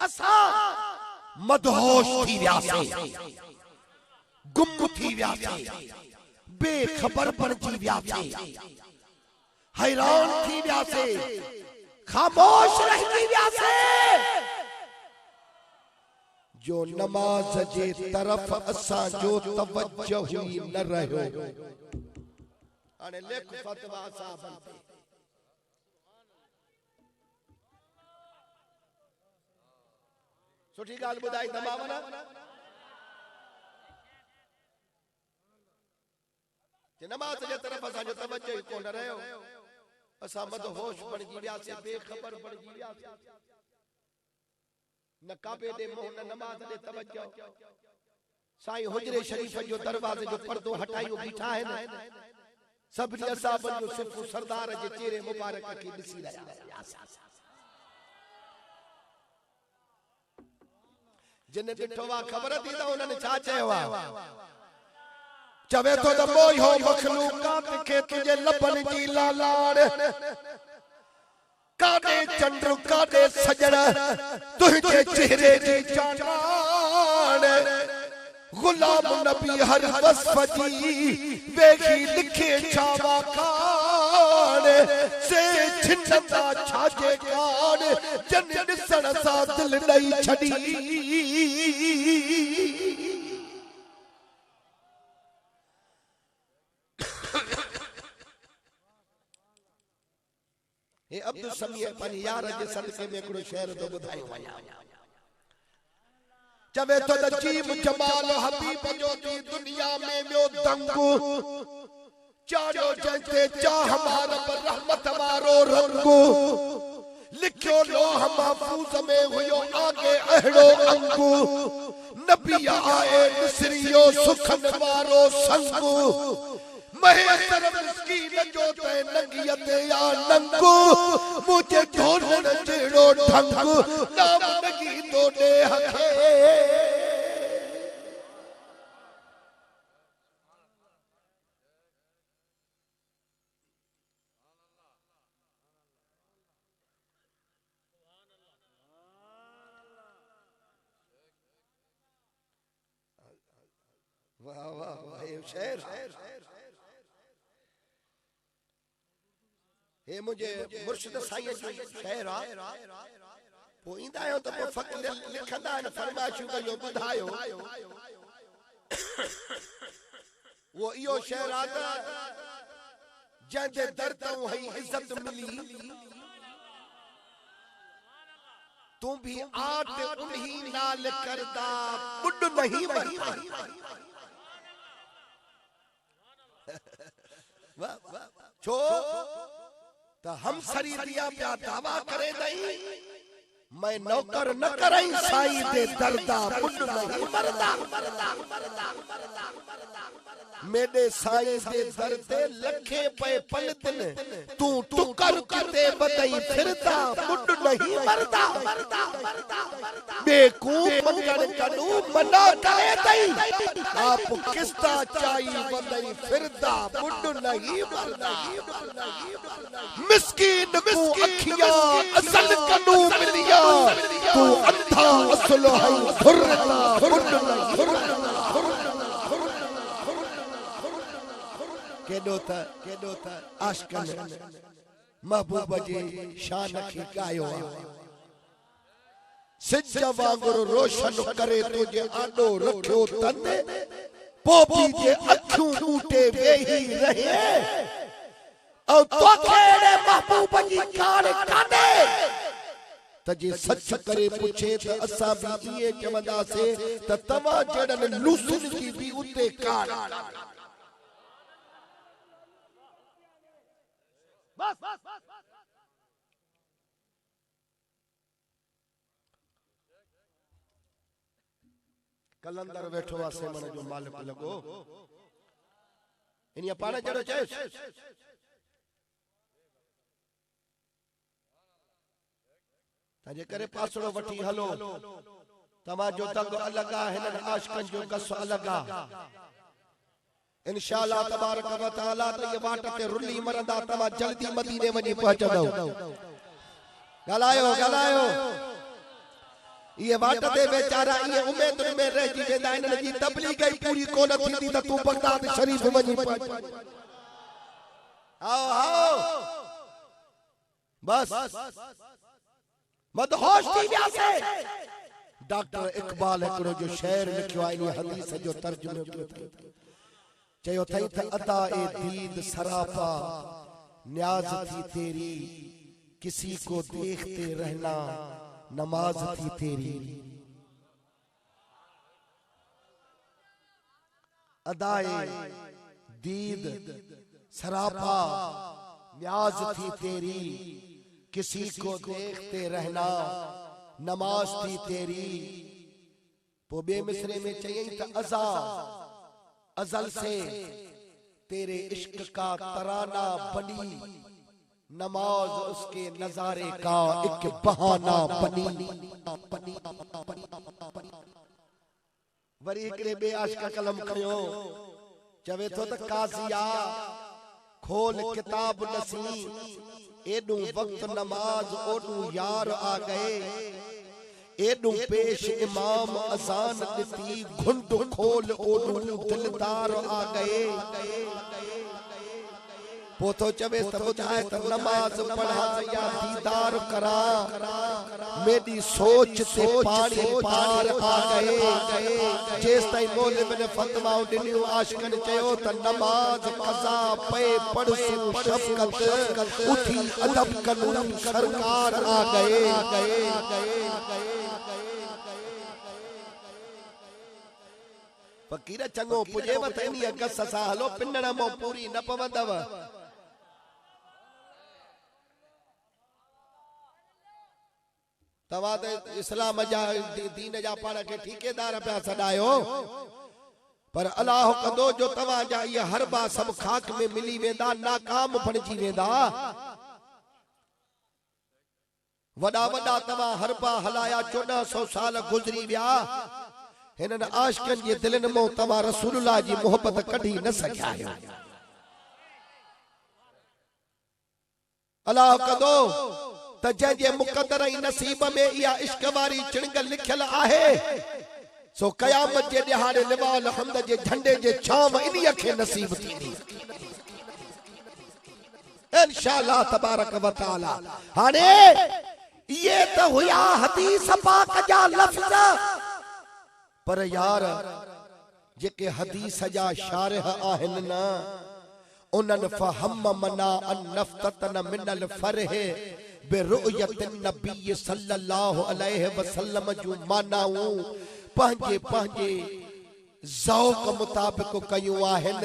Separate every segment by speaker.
Speaker 1: असा मदहोश थी व्यासे, गुम थी व्यासे, बेखबर पड़जी व्यासे, हैरान थी व्यासे, खामोश रहती व्यासे। जो नमाज जे तरफ असा जो तवज्जो हुई न रहो। हाणे लेख फतवा साहबन ते सुठी गाल बुधाई तमाम ना जे नमाज जे तरफ असा जो तवज्जो ही कोन रहो। असा मदहोश बणजी व्यासे, बेखबर बणजी व्यासे। न काबे दे मोह न नमाज दे तवज्जो। साईं हुजरे शरीफ जो दरवाजे जो पर्दो हटायो बीठा है न, सभनी असाबन जो सिर्फ सरदार जे चेहरे मुबारक के दिसी रहा। जिन ॾिठो वा ख़बर थी त उन्हनि छा चयो आहे। चवे तो त मोयो मखलूकात खे तुझे लबन जी लालाड़, काॾे चंड काॾे सजण तुझे चेहरे जी जान। गुलाम नबी हर वस्फ जी वेखी लिखे छावा कान, से छिनंदा छाजे कान, जन ॾिसण सां दिल ॾई छॾी। हे अब्दुल समीअ पंहिंजे यार जे सदके में हिकिड़ो शेर थो ॿुधायो वञा। चवे तो त जीम जमाल हबीब जो थी दुनिया में वियो दंगू, चाड़ियो जंहिंते चाह हमारा पर रहमत वारो रंगू। लिखियो लोह महफूज में हुयो आगे अहिड़ो अंगू, नबी आए निसरियो सुखन वारो संगू। महेतर मिस्कीन जो ते नंगियत या नंगू, मुझे ढोलण जहिड़ो ढंगू, नाम नगी तो ॾे हखे। वाह वाह वाह, ये शेर हे मुझे मुर्शिद साईं जो शेर आ। पोइ ईंदा आहियो त पोइ फ़क़्त लिखंदा आहिनि, फरमाइशूं कयो ॿुधायो। वो इहो शेर आ त जंहिंजे दर तूं हई इज़त मिली, तू भी आट उन्हीं नाल करदा बुढ़ नहीं मरदा। छो त हम सरी दिया प्या दावा करे दई, मैं नौकर न करई साईं दे दरदा बुढ़ नहीं मरदा। मेरे साईं दे दर ते लखे पे पलतन, तू टुकर किते बदई फिरदा बुढ़ नहीं मरदा। बेकूफ मंगण कनु मना करे दई, आप किस्ता चाई बदई फिरदा बुढ़ नहीं मरदा। मिस्कीन को अखियां असल कनु मिलिया, तू अंधा असल है फुरदा बुढ़ नहीं। केडो त आशिकन महबूब जी शान खे गायो। सिज वांगुरु रोशन करे तुझे आॾो रखियो तन, पोपी जे अखियूं ॿूटे वेही रहे। और तोखे महबूब जी ॻाल्हि कान्हे त जे सच करे पुछे त असां बि इहे चवंदासीं त तव्हां जहिड़नि लूसुनि जी बि उते कान। कलंदर वेठो आहे सेमण जो मालिक लॻो, इन पाण जहिड़ो चएसि। तंहिंजे करे पासड़ो वठी हलो, तव्हांजो दंग अलॻि आहे, हिननि आशिक़नि जो कस अलॻि आहे। इंशाअल्लाह तबारक व तआला त ये वाट ते रुली मरंदा, तव्हां जल्दी मदीने वञी पहुचंदव। ॻाल्हायो ॻाल्हायो। ये वाट दे बेचारा ये उम्मीद में रह जी वेंदा इन जी तबलीग ही पूरी कोन थींदी त तू बगदाद शरीफ वञी आओ आओ बस मदहोश थी व्यासे। डॉक्टर इकबाल एकड़ो जो शेर लिखियो आहे इन हदीस जो तर्जुमो कयो चयो थई त अदा ए दीद सरापा न्याज थी तेरी किसी को देखते रहना नमाज थी तेरी। अदाए दीद सरापा न्याज थी तेरी किसी को देखते रहना नमाज थी तेरी। पो बे मिसरे में चयई त अज़ा अज़ल से तेरे इश्क का तराना बनी नमाज उसके नजारे का एक बहाना बनी। वरी एकड़े बे आशिक कलम कयो चवे तो त काज़िया खोल किताब नसी एडू वक्त नमाज ओडू यार आ गए एडू पेश इमाम अजान दिती घुंड खोल ओडू दिलदार आ गए। पोतो चवे त बुधाए त नमाज पढ़ा या दीदार करा मेरी सोच से पानी पार आ गए। जेस ताई मौलवी ने फतवा दिनियो आशिकन चयो त नमाज कज़ा पे पढ़ सु शफकत उठी अदब कनून सरकार आ गए। फकीर चंगो पुजे वत इनी अगस सा हलो पिनण मो पूरी न पवंदव। तवा त इस्लाम जा दीन जा पाण के ठेकेदार पिया सदायो पर अल्लाह कंदो जो तवा जा ये हरबा सब खाक में मिली वेंदा नाकाम बणजी वेंदा। वडा वडा तवा हरबा हलाया 1400 साल गुजरी विया हिनन आशिकन जे दिलन मो तवा रसूलुल्लाह जी मोहब्बत कढी न सघिया। अल्लाह कंदो त जे मुकद्दर ऐं नसीब में इहा इश्क वारी चिणग लिखियल आहे सो क़यामत जे ॾिहाड़े लिवाल हमद जे झंडे जे छांव इन्हीअ खे नसीब थींदी इंशाअल्लाह तबारक व तआला। हाणे ये त हुया हदीस पाक जा लफ्ज़ पर यार जेके हदीस जा शारिह आहिन न उनन फहम मना अन नफ्ततन मिनल फरह बिरुयत नबी सल्लल्लाहु अलैहि वसल्लम जो मानाऊ पंजे पंजे ज़ौक़ मुताबिक कयूं आहिन।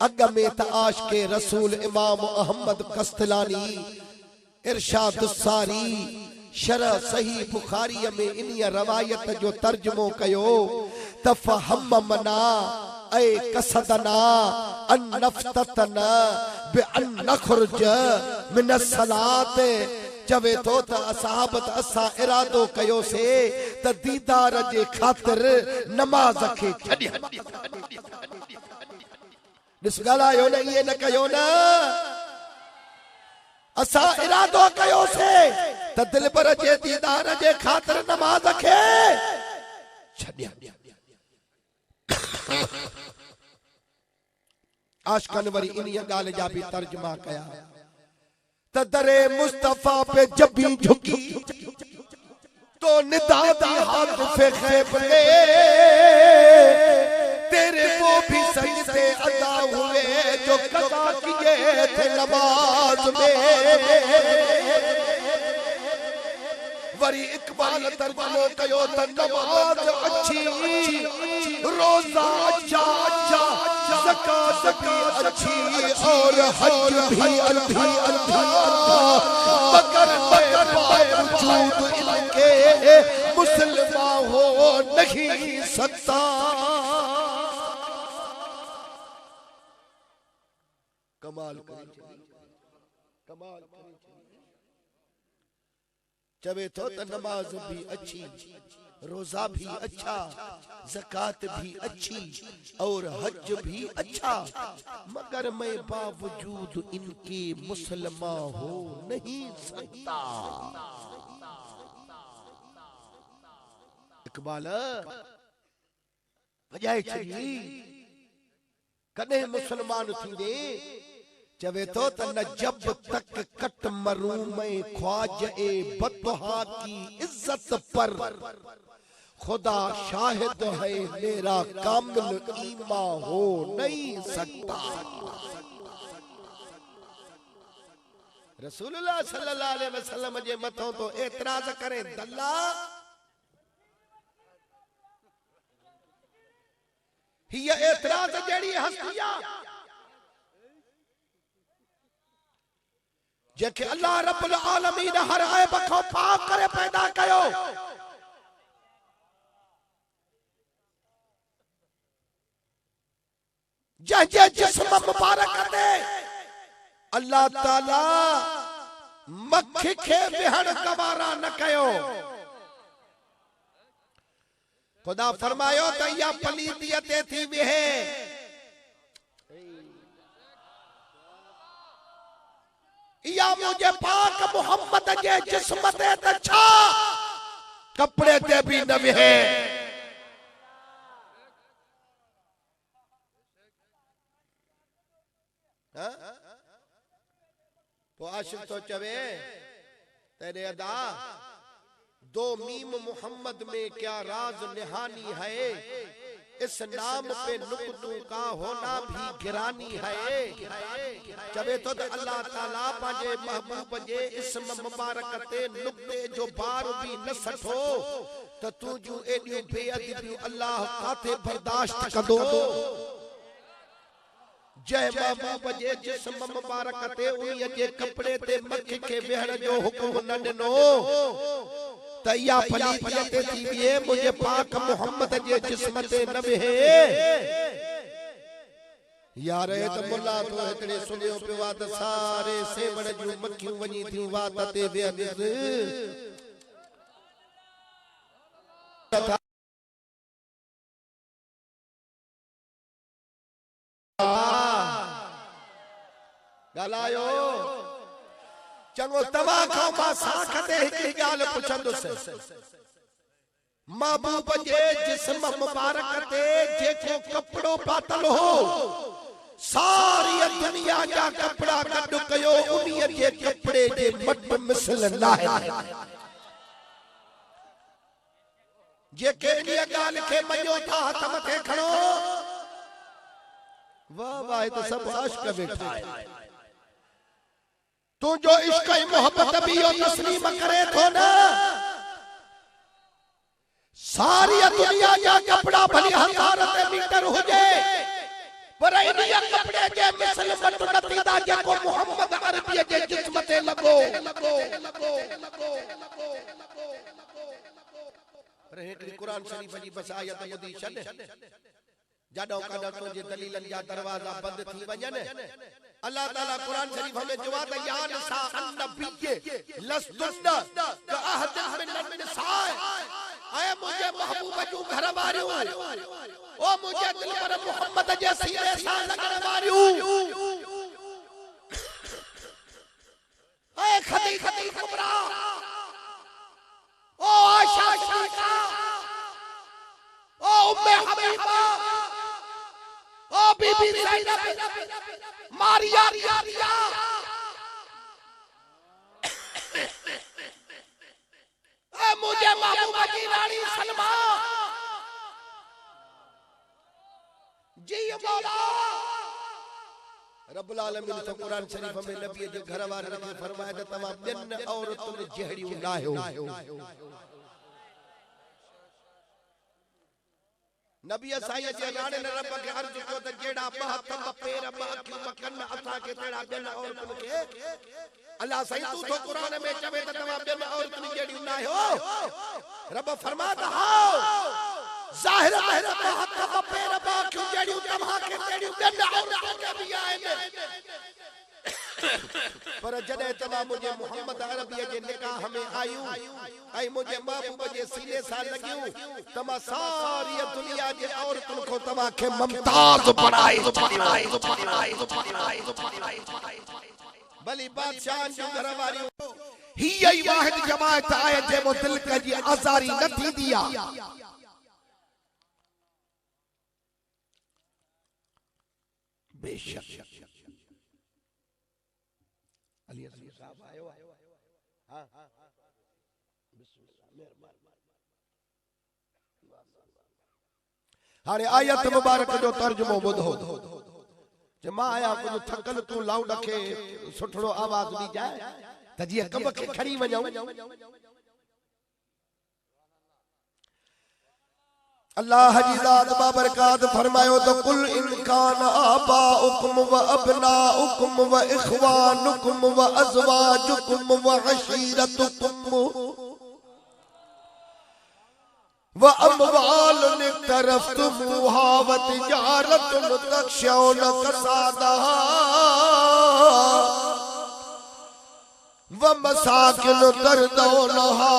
Speaker 1: अग में त आशिक़े रसूल इमाम अहमद कस्तलानी इरशाद सारी शरह सही बुखारी में इन्हीअ रवायत जो तर्जुमो कयो त फहम मना ऐ कसदना अन नफ्ततना बिअन नखरुज मिन सलात चवे तो त असहाबत असा इरादो कयो से त दीदार जे खातिर नमाज खे छॾी ॾिस ॻाल्हायो न ये न कयो न असा इरादो कयो से त दिलबर जे दीदार जे खातिर नमाज खे छॾिया। आशिकन वरी इन्हीअ ॻाल्हि जा भी तर्जुमा कया त दरे मुस्तफा पे जब भी झुकी तो निदा दी हाथ पे खैब ले तेरे वो भी सजदे अदा हुए जो कदा किए थे नमाज में। वरी इकबाल तर्जुमो कयो त नमाज अच्छी रोजा अच्छा ज़कात भी अच्छी और हज भी अच्छा मगर बावजूद इनके मुसलमान हो नहीं सकता। कमाल कमाल चवे तो त नमाज भी अच्छी रोजा भी अच्छा ज़कात भी अच्छी और हज भी अच्छा मगर मैं बावजूद इनके मुसलमान हो नहीं सकता। इकबाल वजाए छड़ी कने मुसलमान थींदे चवे तो न जब तक कट मरूं मैं ख्वाजा बतहा की इज्जत पर खुदा शाहिद है मेरा कामिल ईमान हो नहीं सकता। रसूलुल्लाह सल्लल्लाहु अलैहि वसल्लम जे मथों तो एतराज करे दल्ला हिय एतराज जड़ी हस्तिया जेके अल्लाह रब्बुल आलमीन हर ऐब खां पाक करे पैदा कयो जे जिस्म मुबारक दे अल्लाह ताला मक्खी खे विहण गवारा न कयो। खुदा फरमायो त या पलीतियत थी विहे या मुझे पाक मोहम्मद जे जिस्म ते त छा कपड़े ते भी न विहे। तो आशिक तो चवे तेरे अदा दो मीम मोहम्मद में क्या राज निहानी है, इस नाम पे नुक्तों का होना भी गिरानी है। चवे तो अल्लाह ताला पाजे महबूब जे इसम मुबारक ते नुक्ते जो बार भी न सठो तो तू जो एडियो बेअदबी अल्लाह काते बर्दाश्त कदो। जय महबूब जे जिस्म मुबारक ते उन्हीं जे कपड़े ते मक्खी के वेहण जो हुक्म न ॾिनो तैया पलीतियत थी विहे मुझे पाक मोहम्मद जे जिस्म ते न वेहे। यार ए त मुल्ला तो हिकड़े सुनियो पियो आ त सारे सेवण जूं मक्खियूं वञी थियूं वात ते वेहंदिस गालायो चंगो तवा खां मां साख ते हिकड़ी गाल पुछंदुस महबूब जे जिस्म मुबारक ते जेको कपड़ो पातल हो सारी दुनिया जा कपड़ा कढ कयो उन्हीं जे कपड़े जे मट मिसल नाहे। जेके इन गाल के मञो था हथ मथे खणो वाह वाह तो सब आशिक बैठा है। तू जो इश्क मोहब्बत भी यो तस्लीम करे थो ना सारी दुनिया जा कपड़ा भली 1000 मीटर हो जाए पर इनिया कपड़े जे मिसल मट नतीदा जेको मोहम्मद अरबी जे जिस्म ते लगो पर एकड़ी कुरान शरीफ जी बस आयत ॿुधी छॾ जाडो काडो तुंहिंजे दलीलनि जा दरवाजा बंद थी वञनि। अल्लाह ताला कुरान शरीफ में जवाब या निसा अन्नबिय लस्तुन का अहद मिन निसा आए मुझे महबूब जो घर वारियो ओ मुझे दिल पर मोहम्मद जे सीने सा लगन वारियो आए खदी खदी कुबरा ओ आशा शिका ओ उम्मे हबीबा ओ बीबी ज़ैनब मारिया मुझे महबूबा की रानी सलमा जी मौला रब्बुल आलमीन तो कुरान शरीफ में नबी जे घर वाले ने फरमाया त तमा बिन औरतुन जहड़ियूं नाहियो। नबी साईं जे राणे ने रब के अर्ज को त जेड़ा बहत पेर बाकी मकन अथा के तेड़ा बिन औरतुन के अल्लाह साईं तू तो कुरान में चवे त तमा बिन औरतुन जहड़ियूं नाहियो। रब फरमाता हां जाहिर महर बहत पेर बाकी जहड़ियूं तमा के तेड़ियूं बिन औरतुन के भी आए पर जदे तमा मुझे मोहम्मद अरबी जे निकाह में आयू आई मुझे महबूब जे सीने सा लगियो तमा सारी दुनिया जे औरतन को तमा के मुमताज बनाए भली बादशाह जो घर वारियो ही यही वाहिद जमात आहे जे वो दिल का जी आज़ारी न थी दिया। बेशक अली असली साहब आयो। हां हाणे आयत मुबारक जो तर्जुमो ॿुधो। जे मां आया कुछ थकल तू लाउड खे सुठड़ो आवाज दी जाए त जीअं कब खे खणी वञूं। अल्लाह जी ज़ात बाबरकात फरमायो तो कुल इन कान आबाउकुम व अबनाउकुम व इखवानुकुम व अज़वाजुकुम व अशीरतुकुम व अमवालुन इक़्तरफ़्तुमूहा व तिजारतुन तख़शौन कसादहा व मसाकिन तरदौनहा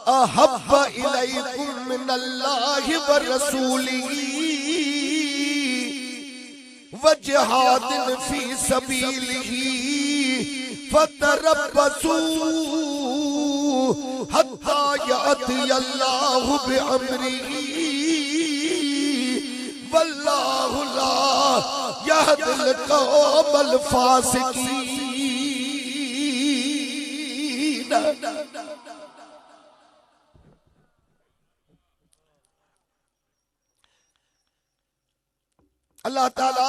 Speaker 1: अहब्ब इलैकुम मिनल्लाहि व रसूलिही व जिहादिन फी सबीलिही फतरब्बसू हत्ता याति अल्लाहु बिअम्रिही वल्लाहु ला यहदिल कौमल फासिकीन। अल्लाह ताला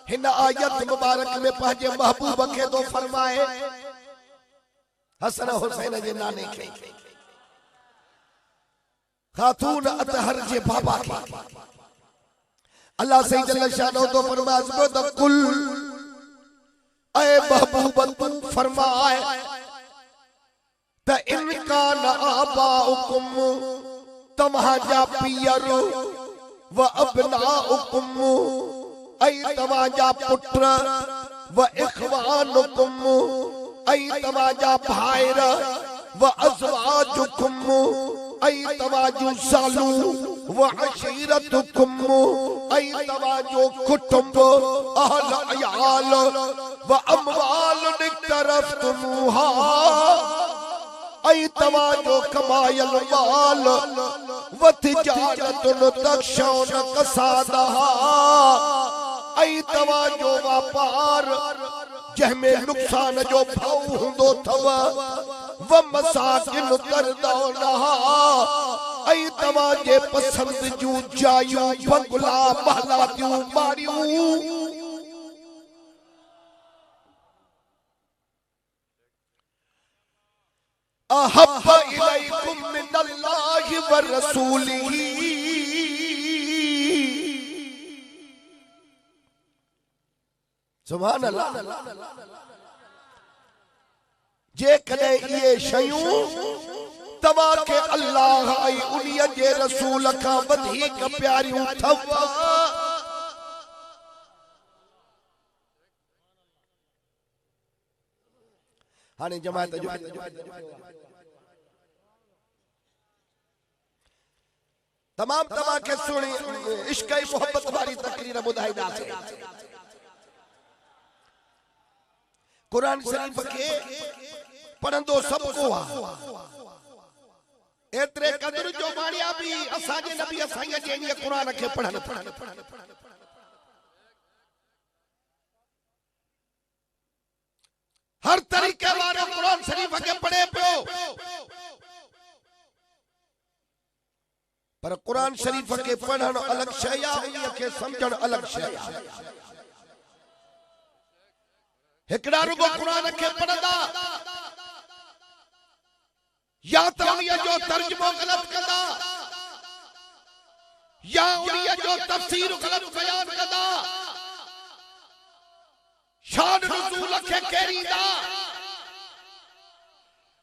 Speaker 1: हिन आयत मुबारक में पंहिंजे महबूब खे तो फरमाए हसन हुसैन जे नाने खे खातून अतहर जे बाबा खे अल्लाह सही जल्ल शानो तो फरमाए तो कुल ए महबूब तू फरमाए त इन कान आबाउकुम तमहाजा पियर व अबनाउकुम ऐ तमाजा पुत्र व इखवानुकुम ऐ तमाजा भाइर व अज़वाजुकुम ऐ तमाजू सालू व अशीरतुकुम ऐ तमाजो कुटुंब अहल अयाल व अमवालुन इक़्तरफ़्तुमूहा ऐ तमाजो कमायल माल व तिजारतुन तख़शौन कसादहा ऐ तमाजो व्यापार जंहिंमें नुक़सान जो भाव हूंदो थव व मसाकिन तरदौनहा ऐ तव्हांजे पसंदि जूं जायूं बंगला महला जूं माड़ियूं अहब्ब इलैकुम मिनल्लाहि व रसूलिही सुभान अल्लाह। जे कदे ये शयूं तवा के अल्लाह ऐं उन्हीअ जे रसूल खां वधीक प्यारियूं थव हाणे जमात जो तमाम तव्हां खे सुणी इश्क ऐं मोहब्बत वारी तकरीर ॿुधाईंदासीं। कुरान शरीफ के पढ़ंदो सब को एतरे कदर जो माणिया भी असांजे नबी असांजे जे कुरान के पढ़न हर तरीके वारो कुरान शरीफ के पढ़े पियो पर कुरान शरीफ के पढ़न अलग शय आ उन के समझण अलग शय आ। हिकड़ा रुगो कुरान के पढ़ंदा या तो उन्हीअ जो तर्जुमो गलत कंदा या उन्हीअ जो तफसीर गलत बयान कंदा शान नुज़ूल के केरींदा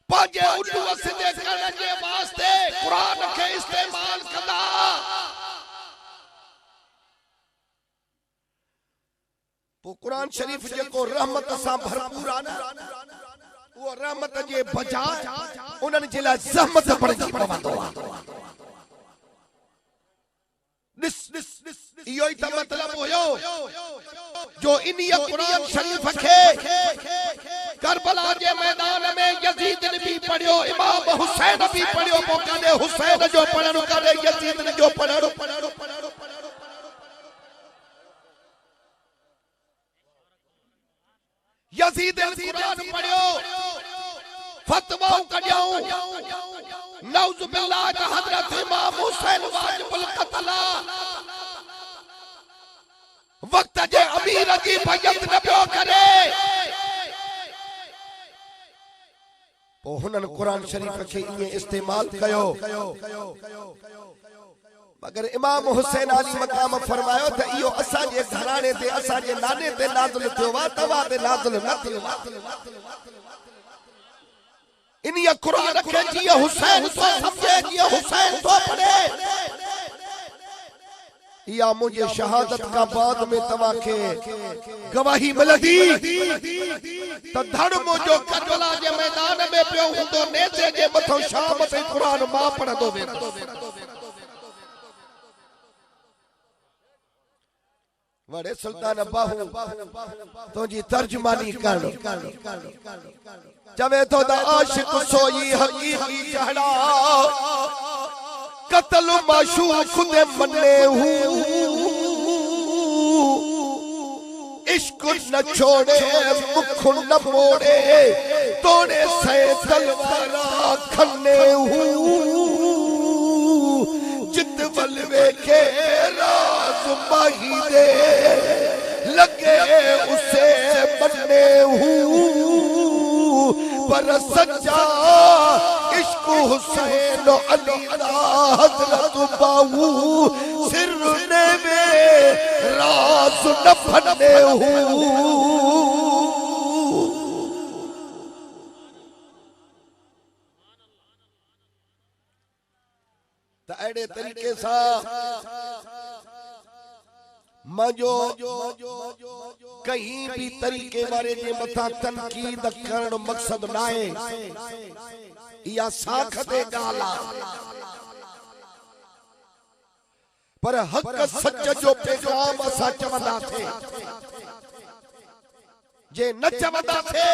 Speaker 1: पंहिंजे उल्लू सिधे करण जे वास्ते कुरान के इस्तेमाल कंदा। वो कुरान शरीफ जेको रहमत सां भरपूर आ न वो रहमत जे बजाय उन्हनि जे लाइ ज़हमत पड़जी पवंदो आ। इहो ई त मतलब हुयो जो इन्हीअ कुरान शरीफ खे करबला जे मैदान में यजीद ने भी पढ़ियो, इमाम हुसैन भी पढ़ियो, मौका दे हुसैन जो पढ़णो करे यजीद ने जो पढ़णो। यजीद ने कुरान पढ़ियो, फतवा कढियो, नौज़ बिल्लाह का हजरत इमाम हुसैन वाजिबुल क़त्ल वक्त जे अमीर की बैयत न पियो करे। पो हुनन कुरान शरीफ के इए इस्तेमाल कयो, मगर इमाम हुसैन अली मकाम फरमायो त इयो असा जे घराने ते असा जे नाने ते नाज़िल थियो वा, तवा ते नाज़िल न थियो। इनिया कुरान के जिए हुसैन तो समझे, जिए हुसैन तो पढ़े। या मुझे शहादत का बाद में तवा के गवाही मिलदी तो धर्म जो करबला जे मैदान में पियो हुंदो, नेते जे मथो शाम से कुरान मां पढ़दो वेंदो। वड़े सुल्तान बाहू तो जी तर्जमानी कर चवे तो दा आशिक सोई हकीकी चढ़ा, कत्ल माशूक दे मन्ने हूं, इश्क न छोड़े मुख न मोड़े, तोड़े से तलवारा खन्ने हूं, जित बलवे के राज माही दे लगे उसे बनने हूं, पर सच्चा इश्क हुसैन अली हजरत बाहू सिर ने में राज न फने हूं। अड़े तरीके सा मजो कहीं भी तरीके वारे जे मथा तनकीद करण मकसद नाए, या साख ते गाला, पर हक सच जो पैगाम असा चवंदा थे, जे न चवंदा थे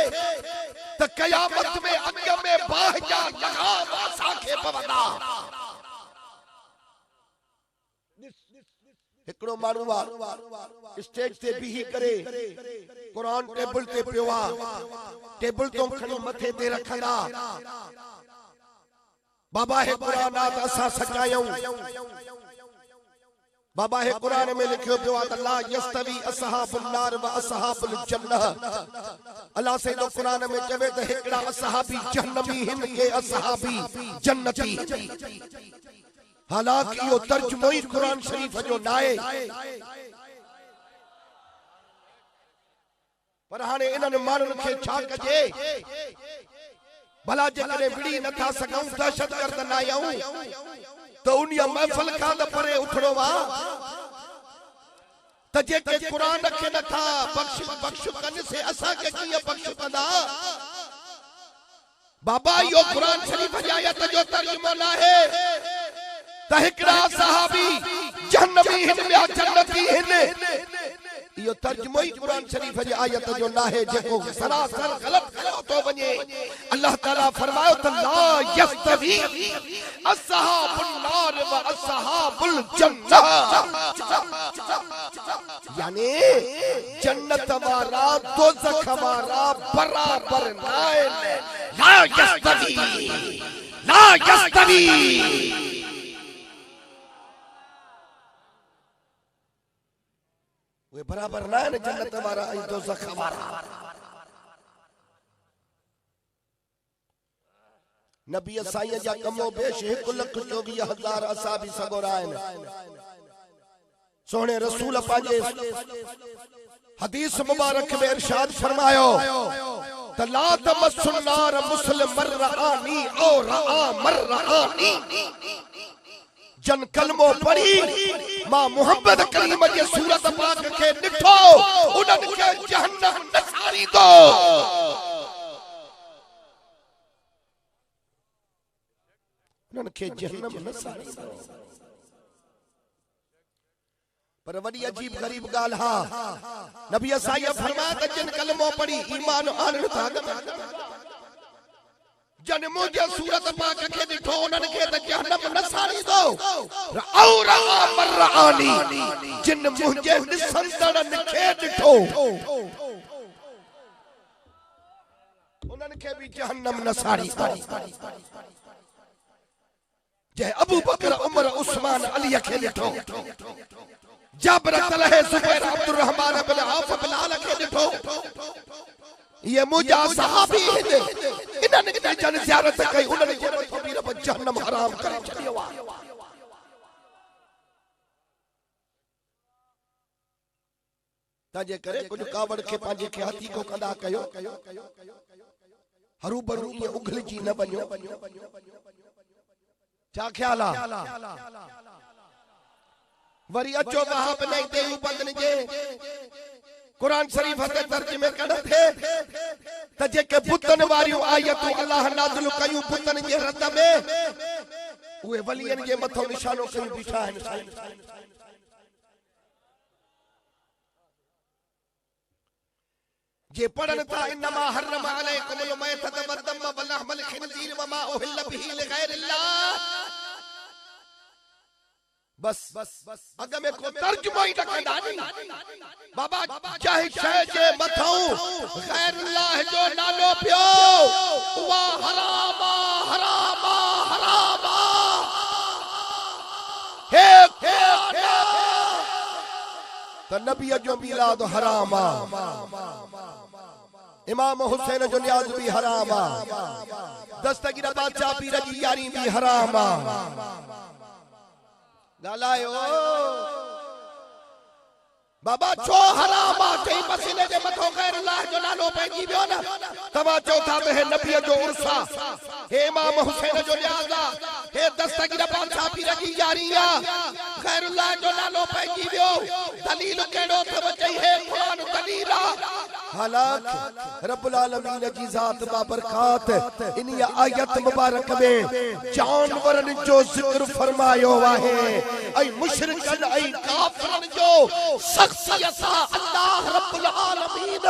Speaker 1: त कयामत में अग में बाह जा लगाम असा के पवंदा। हिकड़ो माण्हू स्टेज ते बीही करे कुरान टेबल ते पियो आ, टेबल तो खणी मथे ते रखंदा, बाबा है कुरान आ त असां सचायूं। बाबा है कुरान में लिखियो पियो आ त ला यस्तवी असहाबुन नार व असहाबुल जन्नह। अल्लाह से तो कुरान में चवे त हिकड़ा असहाबी जहन्नमी हिन के असहाबी जन्नती। हालांकि यो तर्जुमो ही कुरान शरीफ जो नाए, पर हाणे इन्हनि माण्हुनि खे छा कजे, भला जेकॾहिं विड़ी नथा सघूं, दहशतगर्द न आहियूं त उन महफ़िल खां त परे उथणो आहे। त जेके कुरान खे नथा बख़्श कनि से असांखे कीअं बख़्श कंदा। बाबा इहो कुरान शरीफ जी आयत जो तर्जुमो न आहे त हिकड़ा सहाबी जहन्नमी हिन ॿिया जन्नती हिन, इहो तर्जुमो ही कुरान शरीफ जी आयत जो न आहे, जेको सरासर गलत कयो तो वञे। अल्लाह ताला फरमायो त ला यस्तवी असहाबुन नार व असहाबुल जन्नह, यानी जन्नत वाला दोज़ख वाला बराबर न आहिनि। ला यस्तवी, ला यस्तवी, वे बराबर ना है जन्नत वाला ऐं दोज़ख वाला। नबी साईं जा कमो बेश 1,24,000 असाबी सगोरा आहिनि। सोने रसूल पांजे हदीस मुबारक में इरशाद फरमायो त ला तमस्सुन नार मुस्लिम मर्रानी औ रा मर्रानी। जन कलमो पढ़ी मां मोहम्मद करीम जे सूरत पाक के ॾिठो, उन्हनि खे जहन्नम न सारींदो। उन्हनि खे जहन्नम न सारींदो। पर वडी अजीब गरीब गाल हा नबी साईं फरमाया त जिन कलमो पढ़ी ईमान आणन था जन मुझे सूरत पाक के दिठो उनन के त जहन्नम न साड़ी दो और मरआनी जिन मुझे निसंदड़न के दिठो उनन के भी जहन्नम न साड़ी दो जे अबू बकर उमर उस्मान अली के दिठो जाबर तलहे जुबैर अब्दुल रहमान बिन औफ बिलाल के दिठो ये मुजा सहाबी इन्हनि के जन ज़ियारत कई उन्हनि जे मथो बि रब जहन्नम हराम करे छडियो आ ताजे करे कुछ कावड़ के पांजे के हाथी को कंदा कयो हरू भरू ये उगल जी न बन्यो क्या ख्याल आ वरी अचो वहां पे नहीं देऊ बंदन जे कुरान शरीफ के तर्जुमे कन थे त जेके बुतन वारियूं आयतूं अल्लाह नाज़िल कयूं बुतन जे रद में उहे वलियन जे मथो निशानो कयूं बीठा आहिनि जे पढ़न था इन्नमा हर्रम अलैकुमुल मैतत वद्दम वलहमल खिंजीर वमा उहिल्ल बिही लिगैरिल्लाह बस अगर में को तर्जुमा ही न कंदानी बाबा चाहे शय जे मथां गैरुल्लाह जो नालो पियो उहा हरामा हरामा हरामा हे त नबी जो मिलाद हरामा इमाम हुसैन जो नियाज भी हरामा दस्तगीर बादशाह पीर जी यारी भी हरामा गालायो बाबा छो हरामा कई मसीने जे मथो गैर अल्लाह जो नालो पइजी वियो न तवा चौथा में नबी जो उर्सा हे इमाम हुसैन जो नियाज़ा हे दस्तगीर बादशाह पीर जी यारिया गैर अल्लाह जो नालो पइजी वियो दलील केड़ो तव चई है कुरान दलील हालात रब्बुल आलमीन जी जात बाबरकात इन आयत मुबारक में जानवरन जो जिक्र फरमायो आहे ऐ मुशरिकन ऐ काफिरन जो शख्सियत अल्लाह रब्बुल आलमीन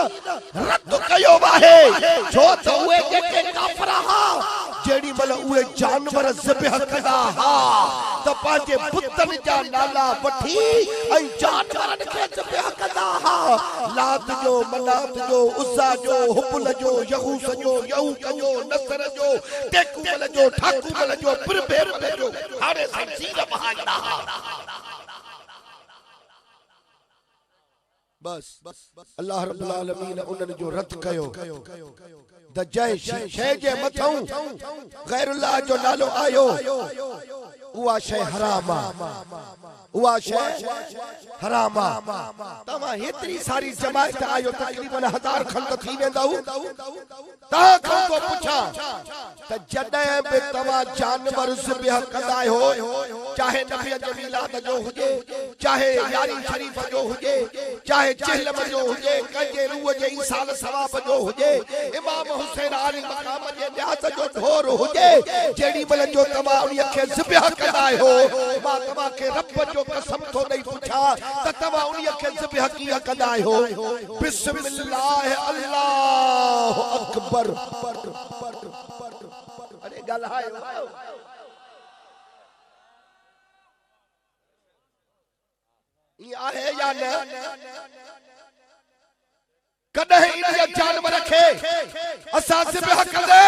Speaker 1: रद्द कयो आहे जो त उहे जेके काफिर हा जेडी मल उहे जानवर ज़िबह कदा हा त पांजे पुतन जा नाला वठी ऐ जानवरन के ज़िबह कदा हा लात जो मनात जो उज़्ज़ा जो हुबल जो यगूस जो यऊक जो नसर जो टेकुमल जो ठाकुमल जो बिरबेर जो हारे संसीर बहाइदा बस अल्लाह रब्बुल आलमीन उन्हनि जो रद्द कयो द जय शय जे मथां गैर अल्लाह जो नालो आयो उहा शय हरामा उहा शय हरामा तवा हेतरी सारी जमात आयो तकरीबन 1000 खंड थी वेंदाऊ ता खां को पुछा त जडे बे तवा जानवर ज़िबह कंदा हो चाहे नबी जे मिलाद जो हुजे चाहे यारी शरीफ जो हुजे चाहे चहलम जो हुजे कंजे रूह जे ईसाल सवाब जो हुजे इमाम हुसैन आली मकाम जे न्यास जो ढोर हुजे जेडी मल जो तवा उनी के ज़िबह कंदा हो मां तवा के रब जो कसम तो नहीं पूछा त तवा उनी के ज़िबह किया कंदा हो बिस्मिल्लाह अल्लाह अकबर अरे गलायो ये आहे या न कदे इन जानवर खे असा ज़िबह कंदे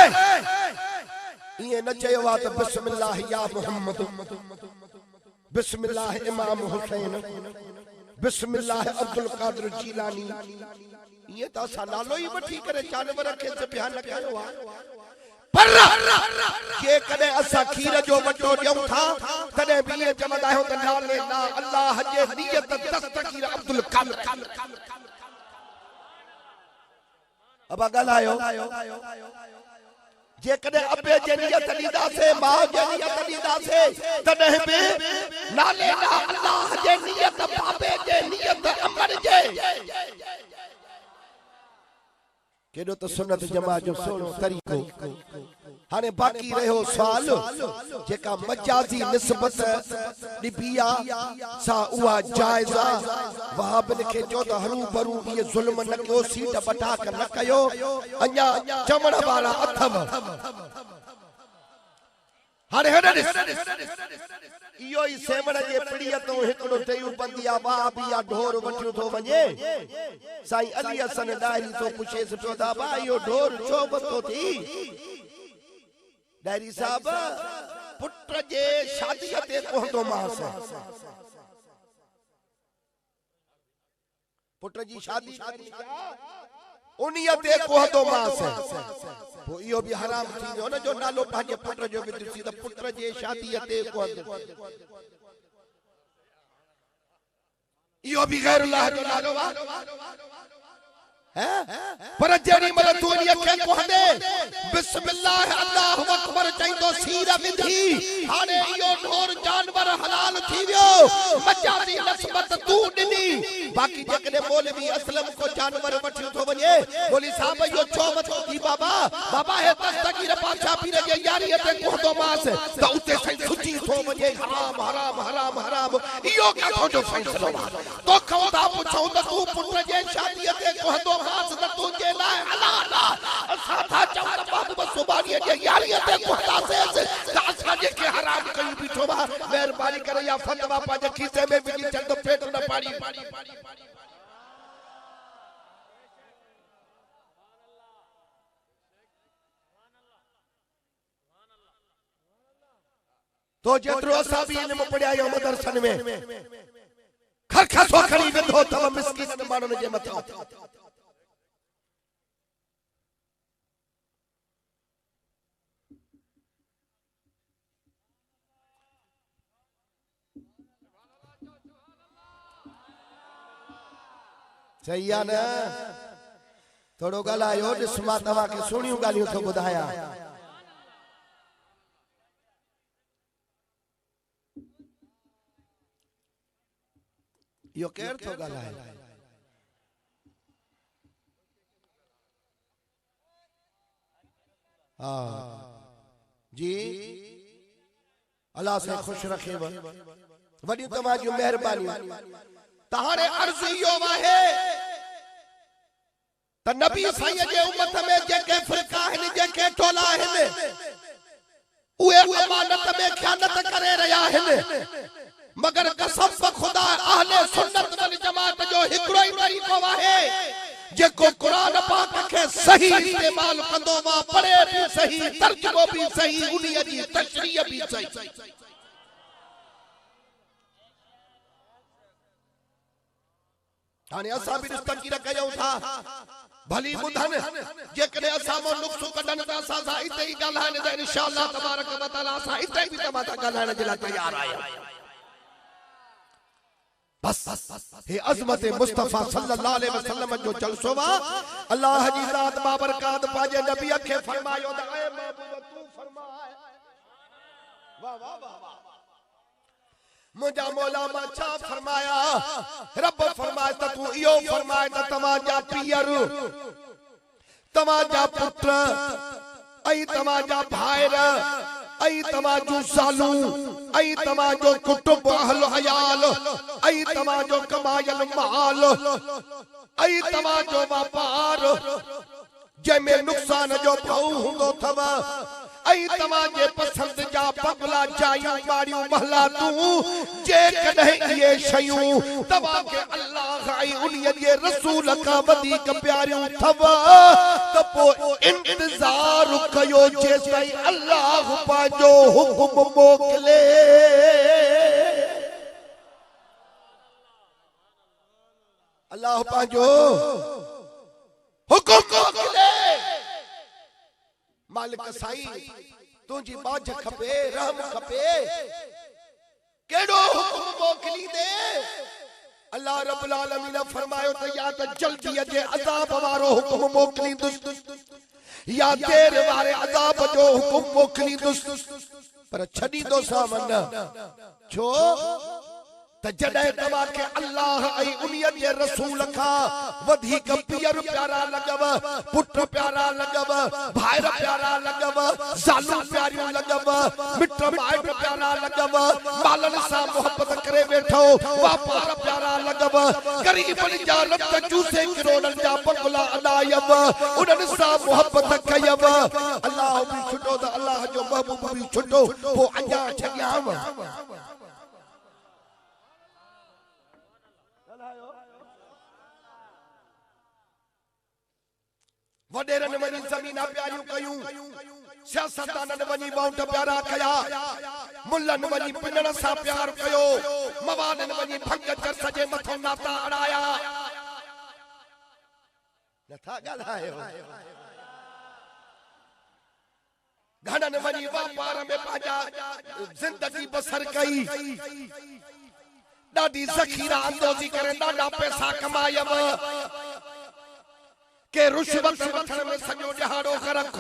Speaker 1: ये न चयो वा त बिस्मिल्लाह या मोहम्मद बिस्मिल्लाह इमाम हुसैन बिस्मिल्लाह अब्दुल कादिर जीलानी ये त असा नालो ही वठी करे जानवर खे ज़िबह न कयो आ पर के कदे असा खीर जो वटो ॾियूं था तॾहिं बि ये चवंदा आहियूं त नाले ना अल्लाह जे नियत दस्तगीर अब्दुल कादिर अब ॻाल्हायो जे कदे अबे जे नियत ॾींदा से मां जे नियत ॾींदा से तॾहिं बि नाले ना अल्लाह जे नियत बाबे जे नियत अमर जे केडो तो सुन्नत जमा जो सोनो तरीको हाने बाकी रहो सवाल जेका मजाजी निस्बत निबिया सा उहा जायजा वहाबन के चो त हरू भरू ये जुल्म न कयो सीट बटा कर न कयो अन्या चमड़ वाला अथव हाणे हडे इयो ई सेमण जे पिड़ीअ तो हिकड़ो तयू बंदिया बाबी या ढोर वठियो थो वञे साईं अली हसन डायरी तो पुछेस पियो दा बा इयो ढोर छो बतो थी डायरी साहब पुट जे शादीअ ते पहुंचो मास पुट जी शादी उन्हीअ ते पहुंचो मास वो इयो भी हराम थी जो न जो नालो पंहिंजे पुट जो भी दिसी त पुट जे शादीअ ते पहुंचो इयो भी गैर अल्लाह जो नालो वा पर जेड़ी मल तू नी अखे कोहंदे बिस्मिल्लाह अल्लाहु अकबर चईंदो सीर विधी हाने इयो ढोर जानवर हलाल थी वियो मजादी नस्बत तू दिनी बाकी जेकने मौलवी असलम को जानवर वठियो थो वने बोली साहब इयो छो मतो थी बाबा बाबा हे दस्तगीर पाछा पीर जे यारी ते कोहंदो मास त उते सही सुची थो वने हराम हराम हराम हराम इयो का जो फैसलो तो खवदा पुछो त तू पुत्र जे शादी ते कोहंदो मास त तुझे लाए हलाल असा था चौ त बाबू सुबानी जे यारी ते कोहंदा से त असा जे के हराम कई बिठो बा मेहरबानी करे या फतवा पाजे खीसे में बिजी चल तो पेट न पाड़ी तो जेतरो असा भी इल्म पढ़िया यो मदरसन में खरखसो खड़ी वेंदो तव मिस्किन माण्हुनि जे मथां सही है ना थोड़ो ॻाल्हायो ॾिस मां तव्हांखे सुहिणियूं ॻाल्हियूं थो ॿुधायां यो केर थो ॻाल्हाए जी अल्लाह से खुश रखेव वॾी तव्हांजूं महिरबानियूं तहारे अर्ज़ इहो आहे त नबी साईं जे उम्मत में जेके फ़िरका आहिनि जेके टोला आहिनि उहे अमानत में ख़यानत करे रहिया आहिनि मगर कसम खुदा अहले सुन्नत वल जमात जो हिकड़ो ही तरीक़ो आहे जेको कुरान पाक के सही इस्तेमाल कंदो वा पढ़े भी सही तर्जुमो भी सही उन्हीअ जी तशरीह भी सही हाने असा भी तस्कीर कयूं था भली बुधन जेकने असा मो नुक्सो कढन त असा सा इते ही ॻाल्हाइण त इंशाअल्लाह तबारक व तआला असा इते भी तमाता ॻाल्हाइण जे लाइ तैयार आहियूं बस हे अज़मत मुस्तफा सल्लल्लाहु अलैहि वसल्लम जो जलसो वा अल्लाह जी ज़ात बाबरकात पाजे नबी के फरमायो त ए महबूब तू फरमाए वाह वाह वाह मुझा मौला मा छा फरमाया रब फरमाए त तू इयो फरमाए त तमाजा पियर तमाजा पुत्र आई तमाजा भाईर आई तमाजो सालू आई तमाजो कुटुंब अहल अयाल आई तमाजो कमायल माल आई तमाजो व्यापार जंहिंमें नुक़सान जो भाऊ हूंदो थव आई तमाजे पसंद जा बंगला जायूं माड़ियूं महला तूं जे कॾहिं इहे शयूं तव्हां के अल्लाह ऐं उन्हीअ जे रसूल खां वधीक प्यारियूं थव त पोइ इंतज़ार कयो जेसिताईं अल्लाह पंहिंजो हुकुम मोकिले अल्लाह पंहिंजो हुकुम मोकिले मालिक साईं तुझी बाज खपे रहम खपे केड़ो हुकुम मोकली दे अल्लाह रब्बुल आलमीन फरमायो त या त जल्दी जे अजाब वारो हुकुम मोकली दुस या देर वारे अजाब जो हुकुम मोकली दुस पर छडी दो सामन छो त जॾहिं तव्हांखे अल्लाह ऐं उन्हीअ जे रसूल खां वधीक पीअर प्यारा लॻव, पुट प्यारा लॻव, भाइर प्यारा लॻव, ज़ालूं प्यारियूं लॻव, मिट माइट प्यारा लॻव, मालनि सां मोहबत करे वेठो, वापार प्यारा लॻव, ग़रीबनि जा रत चूसे किरोड़नि जा बंगला अॾायव, उन्हनि सां मोहबत कयव, अल्लाह बि छुटो त अल्लाह जो महबूब बि छुटो, पोइ अञा छॾियांव। वडेरनि वञी ज़मीना प्यारियूं कयूं, सियासतदाननि वञी बाउंड प्यारा कया, मुल्लनि वञी पिनण सां प्यार कयो, मवादनि वञी भंग चर्च जे मथां नाता अड़ाया। नथा ॻाल्हायो। घणनि वञी वापार में पंहिंजा ज़िंदगी बसर कई, ॾाढी ज़ख़ीरा अंदोज़ी करे ॾाढा पैसा कमायव, के रुश्वत वठण में सॼो ॾिहाड़ो ख़र्च,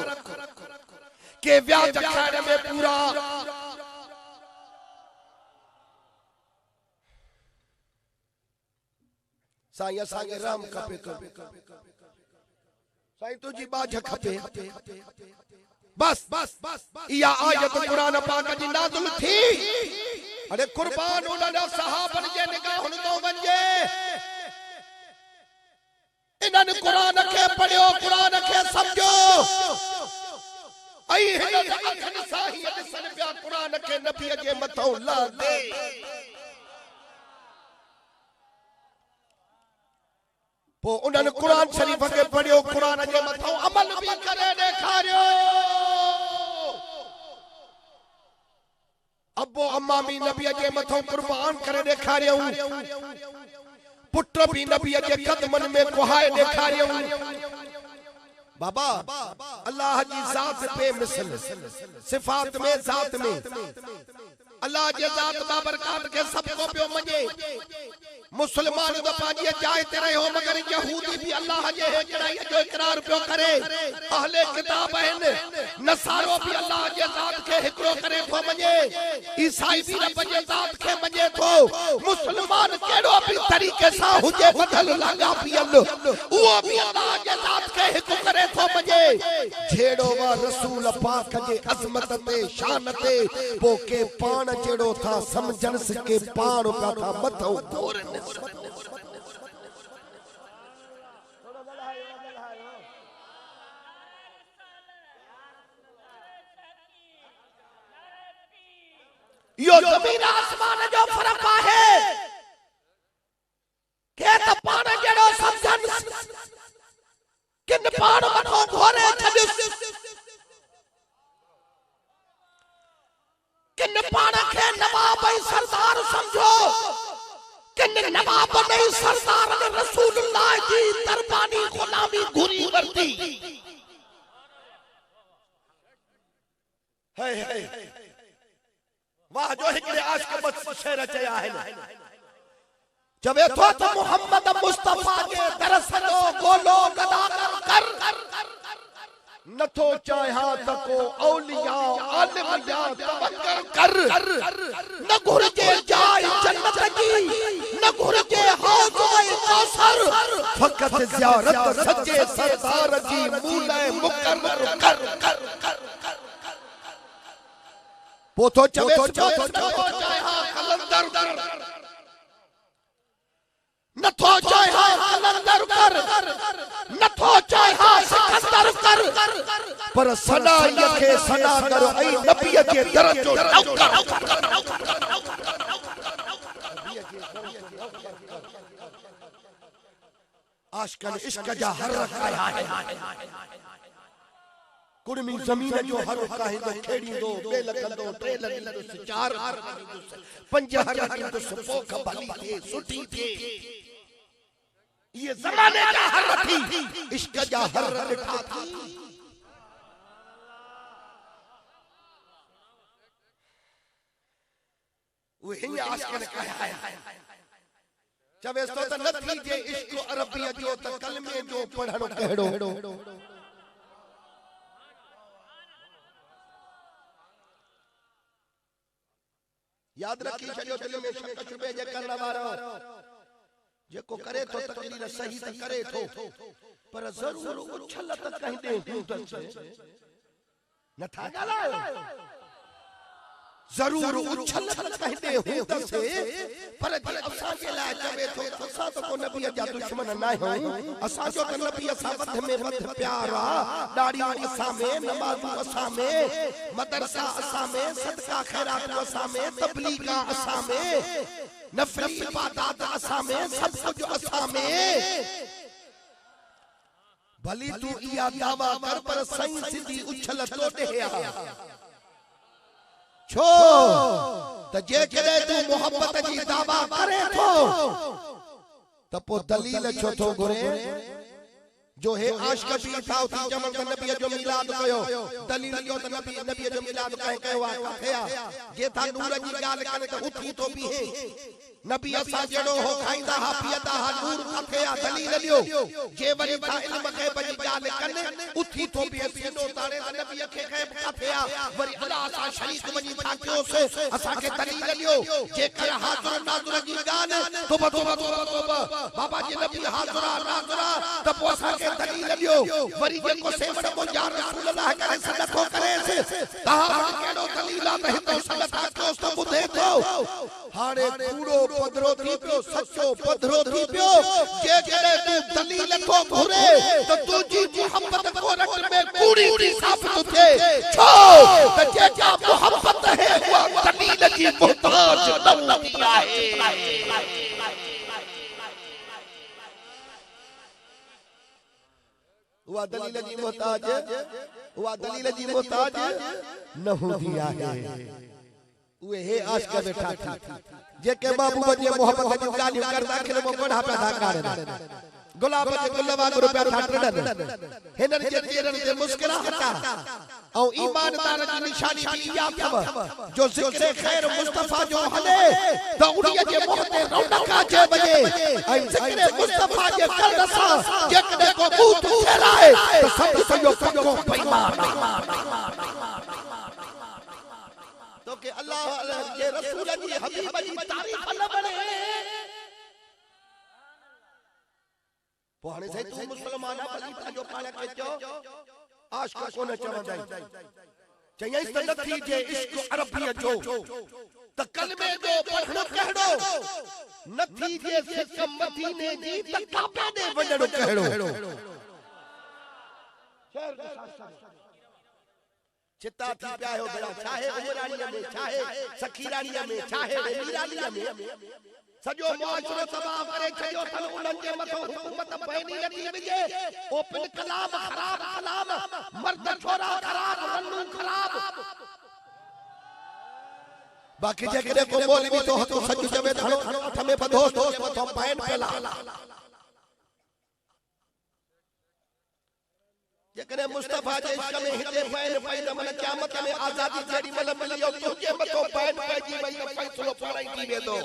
Speaker 1: के व्याज खाइण में पूरा। साईं असांखे राम खपे तो, साईं तुझी बाझ खपे। बस इहा आयत क़ुरान पाक जी नाज़िल थी। अरे कुर्बान उन्हनि सहाबनि जे निगाहुनि तो वञे। इन्हनि कुरान खे पढ़ियो, कुरान खे समझो, ऐं हिननि अखियुनि सां ही ॾिसनि पिया कुरान खे नबीअ जे मथां लादे। पोइ उन्हनि कुरान शरीफ़ खे पढ़ियो, कुरान जे मथां अमल बि करे ॾेखारियो। अबो अम्मा बि नबीअ जे मथां कुर्बान करे ॾेखारियो, पुट भी नबीअ जे कदमनि में कुहाए ॾेखारियो। बाबा अल्लाह जी ज़ात बेमिसल, सिफ़ात में ज़ात में अल्लाह जे ज़ात बाबरकात के सबको पियो मञे। मुसलमान तो पंहिंजी जाइ ते रहियो, मगर यहूदी भी अल्लाह जे हिकड़ाई जो इकरार पियो करे। अहले किताब आहिनि, नसारो भी अल्लाह जे ज़ात खे हिकड़ो करे थो मञे, ईसाई भी रब जे ज़ात खे मञे थो। मुसलमान केड़ो भी तरीक़े सां हुजे बदल लगा पियल, उहो भी अल्लाह जे ज़ात खे हिक करे थो मञे। जेड़ो वा रसूल पाक जे अज़मत ते शान ते पोके पान जेड़ो था समझन सके पाण का था मथो गोरन। यो ज़मीन आसमान जो फर्क है के त पाण जेड़ो समझन किन पाण मथो घोरे छॾिस, किन पाण खे नवाब ऐं सरदार समझो, किन नवाब नहीं सरदार ने रसूलुल्लाह जी दरबानी गुलामी घुरी वरती। है वाह जो हिकड़े आशिक़ बस शेर चया है जबे तो मोहम्मद मुस्तफा के दरस दो गोलो गदा कर नथो चाहा तको औलिया आलिम या तवक्कर कर। न घुरजे जाय जन्नत की, न घुरजे हौज कौसर, फकत ज़ियारत सच्चे सरदार जी मूले मुकर्रर कर। पोथो चवे चाहा कलंदर कर, नथो चाहा कलंदर कर, नथो चाहा सिकंदर कर, पर सदा यखे सदा करो ऐं नबीअ जे दर जो नौकर। आशिक़न इश्क जा हर रखाया है, कुड़मी ज़मीन जो हर काहे तो खेड़ी दो बे लगंदो टे लगंदो चार पंज हर लगंदो पोख भली थे सुठी थे। ये ज़माने जा हर थी, इश्क जा हर रखा थी। वो ही आशिक़न कहा है जब इस तो नथी जे इश्क अरबी जो त कलमे जो पढ़णो कहिड़ो। याद रखी छो दिल में शक शुबे जे करण वारो जेको करे तो तकदीर सही त करे थो पर जरूर उछल त कहंदे हूं न था गालायो जरूर उछल त कहंदे हूं से पर जे असा के ला चवे थो असा तो को नबी जा दुश्मन ना हो असा जो नबी असा वध में वध प्यारा दाढ़ी असा में नमाज असा में मदरसा असा में सदका खैरात असा में तबलीग असा में नफली इबादत असा में सब कुछ असा में भली तू इया दावा कर पर सही सिधी उछल तो देया छो त जे करे तू मोहब्बत जी दावा करे थो त पो दलील छो थो घुरे जो है आशिक भी था उसी जमन का नबी जो मिलाद कयो दलील जो त नबी जो मिलाद कयो कथया जे था नूर जी गाल करे त उठी तो भी है नबी असा जड़ो हो खाइंदा हा पियदा हा नूर कथया दलील लियो जे वरी था इल्म के बजी गाल कने उठी तो भी सीनो तारे त नबी के कथया वरी अल्लाह सा शरीक बजी था क्यों से असा के दलील लियो जे कर हाजुर नाजुर जी गाल तो बाबा जी नबी हाजुर नाजुर त पो असा के दलील लियो वरी जे को सेवण को या रसूल अल्लाह करे सदको करे से तहा केडो दलील आ त हितो सदका क्यों तो बुधे तो हारे कूड़ो पधरो थी पियो सच्चो पधरो थी पियो जे करे तू दलील को घुरे तो तुझी मोहब्बत को रट में कूड़ी साबित थे छो त जे क्या मोहब्बत है वो दलील की मोहताज दौलत है वो दलील जी मोहताज न होती है उहे हे आशिक बैठा थी जेके महबूब जी मोहब्बत जी गाली करदा खिल मो कोढ़ा पैदा करे गुलाब जे गुलवा गुरु प्यार ठाटन हिनन जे चेहरन ते मुस्कुराहटा औ ईमानदार जी निशानी भी या थव जो जिक्र खैर मुस्तफा जो हले त उड़िए जे मोहते रौनक अचे बजे ऐं जिक्र मुस्तफा जे करदसा जेकॾहिं को बूत फैलाए त सब सयो पको बेईमान तो के अल्लाह जे रसूल जी हबीब जी तारीफ न बने पोहणे से तू मुसलमान बली जो पाण के चो आशिक कोन चवंदा चई त नथी जे इश्क अरबी जो त कलमे जो पढ़णो कहड़ो नथी जे सिक मदीने जी त काबे दे वणणो कहड़ो चिता थी पिया हो बड़ा चाहे उमरानिया में चाहे सखीरानिया में चाहे मीरानिया में सजो मुआशरो तबाह करे छयो तन उनन जे मथो हुकूमत पैनी नथी विजे ओपन कलाम खराब कलाम मर्द छोरा खराब रन्नू खराब बाकी जगह को मौलवी तो हतो सज जवे धड़ो अठ में बधो तो मथो पैन पेला जेकरे मुस्तफा जे इश्क में हिते पैन पैदा मन क़यामत में आजादी जेडी मल मिलियो तुझे मथो पैन पैजी वई त फैसलो पड़ाई थी वेंदो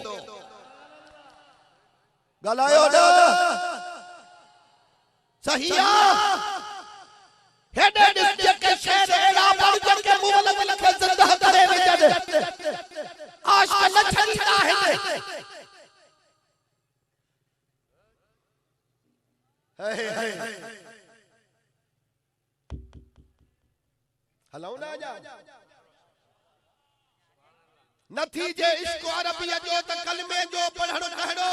Speaker 1: गलायो न सहिया हेडे डिस जेके शेर एड़ा बड़ जेके मुवल में लखे जिंदा करे विजन आशिक न छड़ीदा है हे हलो ना जा नथी जे इश्क अरबिया जो त कलमे जो पढ़णो कहड़ो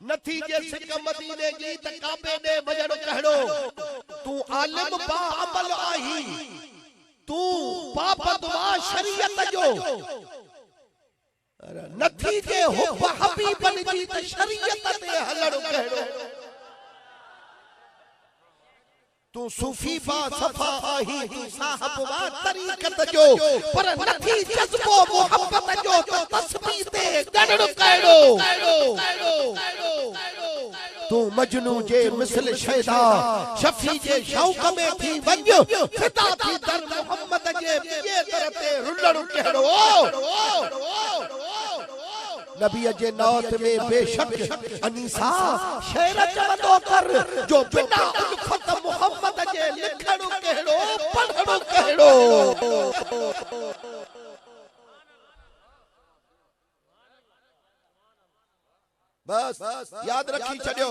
Speaker 1: नथी जे सिक मदीने जी त काबे दे वजणो कहड़ो तू आलिम बा अमल आही तू पाबंदवा शरीयत जो नथी जे हुब हबीबन जी त शरीयत ते हलणो कहड़ो तू सूफी बा सफा आही तू साहब बा तरीकत जो पर नथी जज्बो मोहब्बत जो तो तस्बीह ते गणणो कहड़ो तू मजनू जे मिसल शैदा शफी जे शौक में थी वंज फिदा थी दर मोहम्मद जे ये तरते रुलणो कहड़ो नबी जे नौत में बेशक अनीसा शेर चवंदो कर जो बिना उल्फत मोहम्मद जे लिखणो कहड़ो पढ़णो कहड़ो बस याद रखी छॾियो।